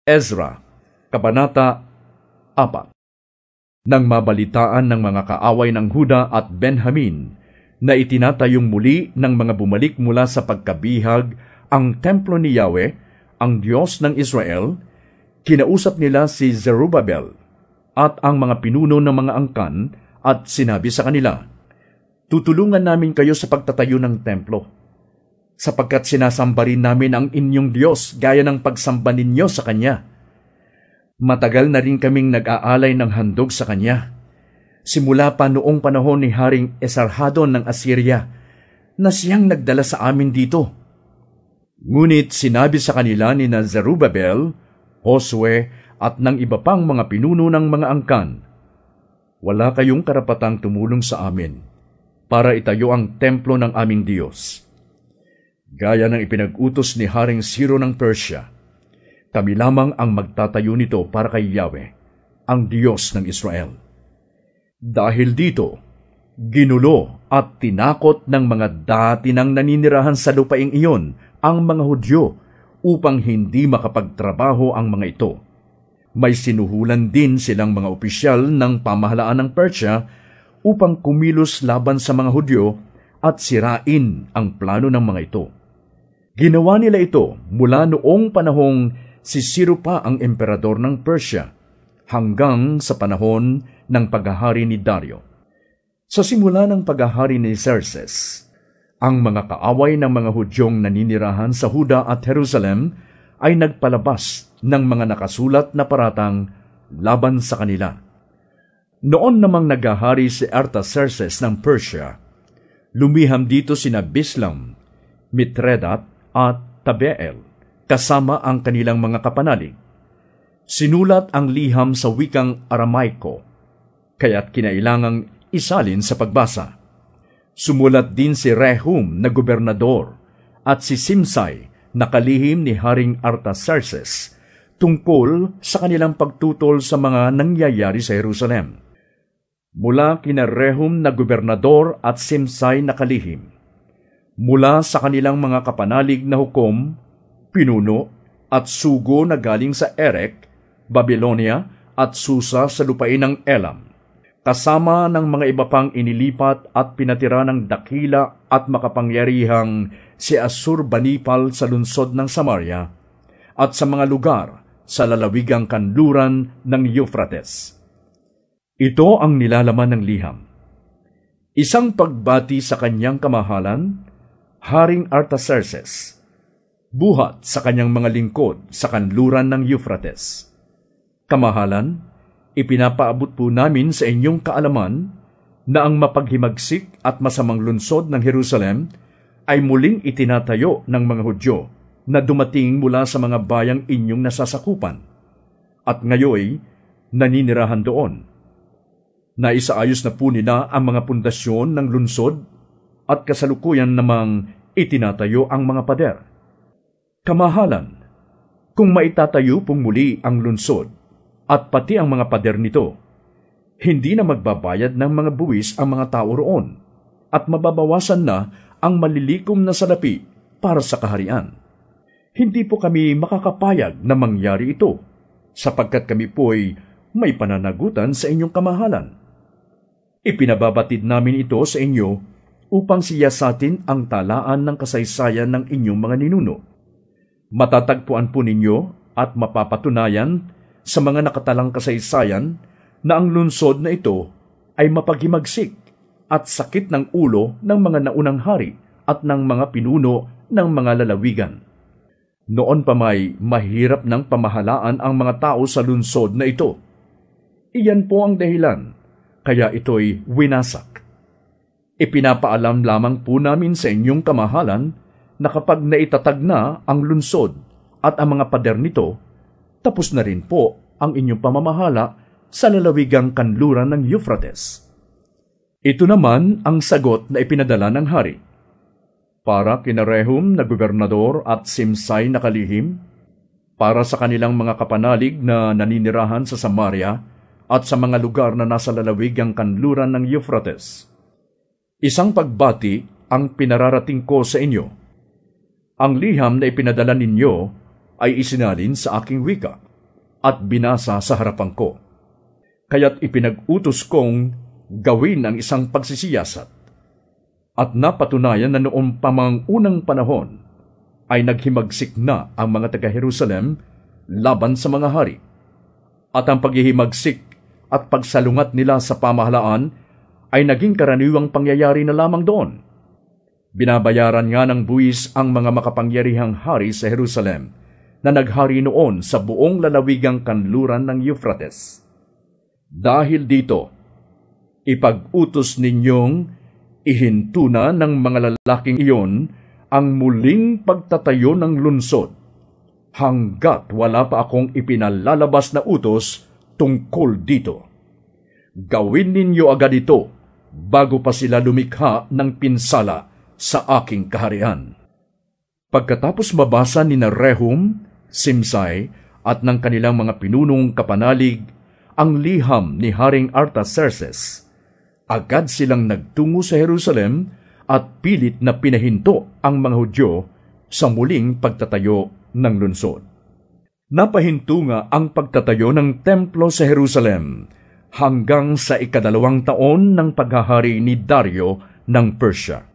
Ezra, Kabanata 4. Nang mabalitaan ng mga kaaway ng Huda at Benjamin na itinatayong muli ng mga bumalik mula sa pagkabihag ang templo ni Yahweh, ang Diyos ng Israel, kinausap nila si Zerubbabel at ang mga pinuno ng mga angkan at sinabi sa kanila, "Tutulungan namin kayo sa pagtatayo ng templo, sapagkat sinasamba rin namin ang inyong Diyos gaya ng pagsamba ninyo sa Kanya. Matagal na rin kaming nag-aalay ng handog sa Kanya, simula pa noong panahon ni Haring Esarhadon ng Assyria, na siyang nagdala sa amin dito." Ngunit sinabi sa kanila ni na Zerubbabel, Josue at ng iba pang mga pinuno ng mga angkan, "Wala kayong karapatang tumulong sa amin para itayo ang templo ng aming Diyos. Gaya ng ipinag-utos ni Haring Ciro ng Persia, kami lamang ang magtatayo nito para kay Yahweh, ang Diyos ng Israel." Dahil dito, ginulo at tinakot ng mga dati nang naninirahan sa lupaing iyon ang mga Hudyo upang hindi makapagtrabaho ang mga ito. May sinuhulan din silang mga opisyal ng pamahalaan ng Persia upang kumilos laban sa mga Hudyo at sirain ang plano ng mga ito. Ginawa nila ito mula noong panahong si Ciro pa ang emperador ng Persia hanggang sa panahon ng paghahari ni Dario. Sa simula ng paghahari ni Xerxes, ang mga kaaway ng mga Hudyong naninirahan sa Huda at Jerusalem ay nagpalabas ng mga nakasulat na paratang laban sa kanila. Noon namang naghahari si Artaxerxes ng Persia, lumiham dito sina Bislam, Mitredat at Tabeel, kasama ang kanilang mga kapanalig. Sinulat ang liham sa wikang Aramaiko, kaya't kinailangang isalin sa pagbasa. Sumulat din si Rehum na gobernador at si Simsai na kalihim ni Haring Artaxerxes tungkol sa kanilang pagtutol sa mga nangyayari sa Jerusalem. Mula kina Rehum na gobernador at Simsai na kalihim, mula sa kanilang mga kapanalig na hukom, pinuno at sugo na galing sa Erek, Babylonia at Susa sa lupain ng Elam, kasama ng mga iba pang inilipat at pinatira ng dakila at makapangyarihang si Assurbanipal sa lungsod ng Samaria at sa mga lugar sa lalawigang kanluran ng Euphrates. Ito ang nilalaman ng liham. Isang pagbati sa kanyang kamahalan, Haring Artaxerxes, buhat sa kanyang mga lingkod sa kanluran ng Euphrates. Kamahalan, ipinapaabot po namin sa inyong kaalaman na ang mapaghimagsik at masamang lungsod ng Jerusalem ay muling itinatayo ng mga Hudyo na dumating mula sa mga bayang inyong nasasakupan, at ngayoy naninirahan doon. Naisaayos na po nila ang mga pundasyon ng lungsod at kasalukuyan namang itinatayo ang mga pader. Kamahalan, kung maitatayo pong muli ang lungsod at pati ang mga pader nito, hindi na magbabayad ng mga buwis ang mga tao roon at mababawasan na ang malilikom na salapi para sa kaharian. Hindi po kami makakapayag na mangyari ito sapagkat kami po'y may pananagutan sa inyong kamahalan. Ipinababatid namin ito sa inyo upang siyasatin ang talaan ng kasaysayan ng inyong mga ninuno. Matatagpuan po ninyo at mapapatunayan sa mga nakatalang kasaysayan na ang lungsod na ito ay mapaghimagsik at sakit ng ulo ng mga naunang hari at ng mga pinuno ng mga lalawigan. Noon pa may mahirap ng pamahalaan ang mga tao sa lungsod na ito. Iyan po ang dahilan, kaya ito'y winasak. Ipinapaalam lamang po namin sa inyong kamahalan na kapag naitatag na ang lungsod at ang mga pader nito, tapos na rin po ang inyong pamamahala sa lalawigang kanluran ng Euphrates. Ito naman ang sagot na ipinadala ng hari. Para kina Rehum na gobernador at Simsai na kalihim, para sa kanilang mga kapanalig na naninirahan sa Samaria at sa mga lugar na nasa lalawigang kanluran ng Euphrates. Isang pagbati ang pinararating ko sa inyo. Ang liham na ipinadala ninyo ay isinalin sa aking wika. at binasa sa harapan ko. Kaya't ipinag-utos kong gawin ang isang pagsisiyasat. At napatunayan na noong pamangunang panahon ay naghimagsik na ang mga taga-Jerusalem laban sa mga hari. At ang paghihimagsik at pagsalungat nila sa pamahalaan ay naging karaniwang pangyayari na lamang doon. Binabayaran nga ng buwis ang mga makapangyarihang hari sa Jerusalem na naghari noon sa buong lalawigang kanluran ng Euphrates. Dahil dito, ipag-utos ninyong ihintuna ng mga lalaking iyon ang muling pagtatayo ng lungsod hanggat wala pa akong ipinalalabas na utos tungkol dito. Gawin ninyo agad ito bago pa sila lumikha ng pinsala sa aking kaharian. Pagkatapos mabasa ni Rehum, Simsai at ng kanilang mga pinunong kapanalig ang liham ni Haring Artaxerxes, agad silang nagtungo sa Jerusalem at pilit na pinahinto ang mga Hudyo sa muling pagtatayo ng lungsod. Napahinto nga ang pagtatayo ng templo sa Jerusalem hanggang sa 2 taon ng paghahari ni Dario ng Persia.